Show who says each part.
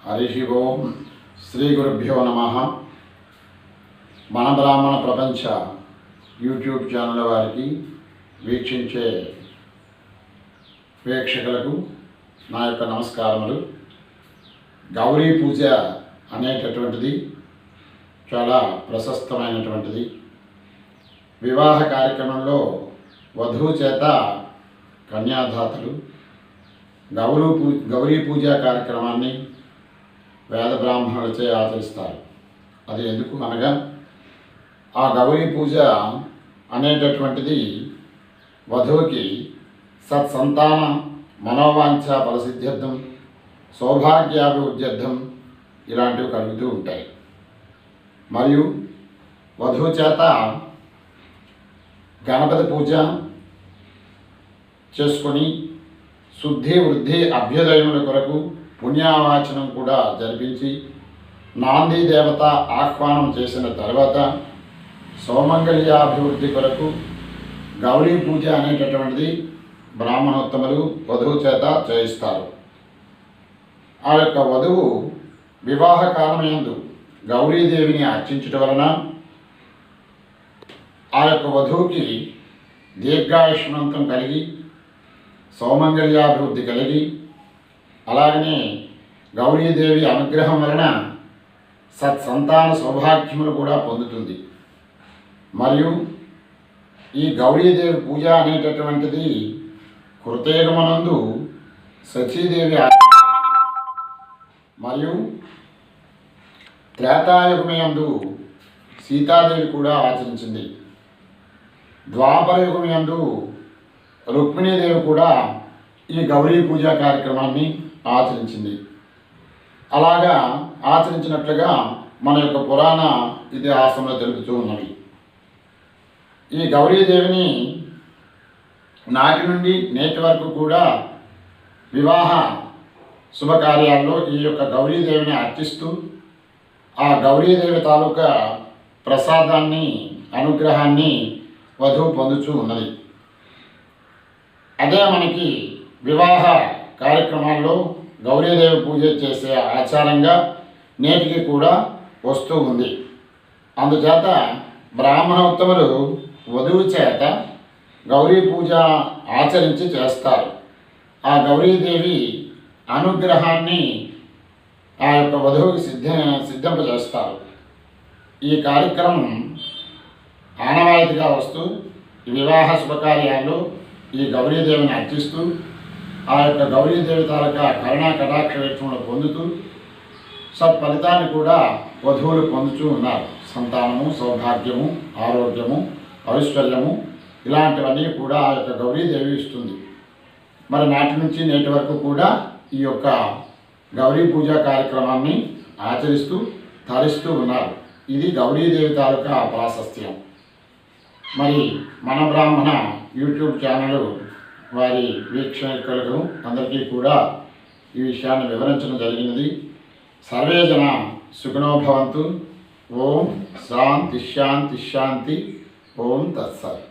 Speaker 1: హరి ఓం శ్రీ గురుభ్యో నమః. మన బ్రాహ్మణ ప్రపంచ యూట్యూబ్ ఛానల్ వారికి, వీక్షించే ప్రేక్షకులకు నా యొక్క నమస్కారములు. గౌరీ పూజ అనేటటువంటిది చాలా ప్రశస్తమైనటువంటిది. వివాహ కార్యక్రమంలో వధువు చేత కన్యాదాతలు గౌరీ పూజా కార్యక్రమాన్ని వేద బ్రాహ్మణులచే ఆచరిస్తారు. అది ఎందుకు అనగా, ఆ గౌరీ పూజ అనేటటువంటిది వధువుకి సత్సంతాన మనోవాంఛ ఫలసిద్ధ్యర్థం, సౌభాగ్యాభివృద్ధ్యర్థం ఇలాంటివి కలుగుతూ ఉంటాయి. మరియు వధువు చేత గణపతి పూజ చేసుకొని శుద్ధి వృద్ధి అభ్యుదయముల కొరకు పుణ్యావాచనం కూడా జరిపించి నాంది దేవత ఆహ్వానం చేసిన తర్వాత సౌమంగళ్యాభివృద్ధి కొరకు గౌరీ పూజ అనేటటువంటిది బ్రాహ్మణోత్తములు వధువు చేత చేయిస్తారు. ఆ యొక్క వధువు వివాహ కాలమయందు గౌరీదేవిని అర్చించటం వలన ఆ యొక్క వధువుకి దీర్ఘాయుష్మంతం కలిగి సౌమంగళ్యాభివృద్ధి కలిగి, అలాగనే గౌరీదేవి అనుగ్రహం వలన సత్సంతాన సౌభాగ్యములు కూడా పొందుతుంది. మరియు ఈ గౌరీదేవి పూజ అనేటటువంటిది కృతయుగమునందు సచీదేవి మరియు త్రేతాయుగమయందు సీతాదేవి కూడా ఆచరించింది. ద్వాపర యుగమయందు రుక్మిణీదేవి కూడా ఈ గౌరీ పూజా కార్యక్రమాన్ని ఆచరించింది. అలాగా ఆచరించినట్లుగా మన యొక్క పురాణ ఇతిహాసంలో తెలుపుతూ ఉన్నవి. ఈ గౌరీదేవిని నాటి నుండి నేటి వరకు కూడా వివాహ శుభకార్యాల్లో ఈ యొక్క గౌరీదేవిని అర్చిస్తూ ఆ గౌరీదేవి తాలూకా ప్రసాదాన్ని, అనుగ్రహాన్ని వధువు పొందుతూ ఉన్నది. అదే మనకి వివాహ కార్యక్రమాల్లో గౌరీదేవి పూజ చేసే ఆచారంగా నేటికి కూడా వస్తూ ఉంది. అందుచేత బ్రాహ్మణోత్తములు వధువు చేత గౌరీ పూజ ఆచరించి చేస్తారు. ఆ గౌరీదేవి అనుగ్రహాన్ని ఆ యొక్క వధువుకి సిద్ధింపజేస్తారు. ఈ కార్యక్రమం ఆనవాయితీగా వస్తూ వివాహ శుభకార్యాల్లో ఈ గౌరీదేవిని అర్చిస్తూ ఆ యొక్క గౌరీదేవి తాలూకా కరుణా కటాక్ష వీక్షణలు పొందుతూ సత్ఫలితాన్ని కూడా వధువులు పొందుతూ ఉన్నారు. సంతానము, సౌభాగ్యము, ఆరోగ్యము, ఐశ్వర్యము ఇలాంటివన్నీ కూడా ఆ యొక్క గౌరీదేవి ఇస్తుంది. మరి నాటి నుంచి నేటి వరకు కూడా ఈ యొక్క గౌరీ పూజా కార్యక్రమాన్ని ఆచరిస్తూ తరిస్తూ ఉన్నారు. ఇది గౌరీదేవి తాలూకా ప్రాశస్త్యం. మరి మన బ్రాహ్మణ యూట్యూబ్ ఛానల్ వారి వీక్షకులకు అందరికీ కూడా ఈ విషయాన్ని వివరించడం జరిగినది. సర్వే జన సుఖినో భవంతు. ఓం శాంతి శాంతి శాంతి. ఓం తత్సత్.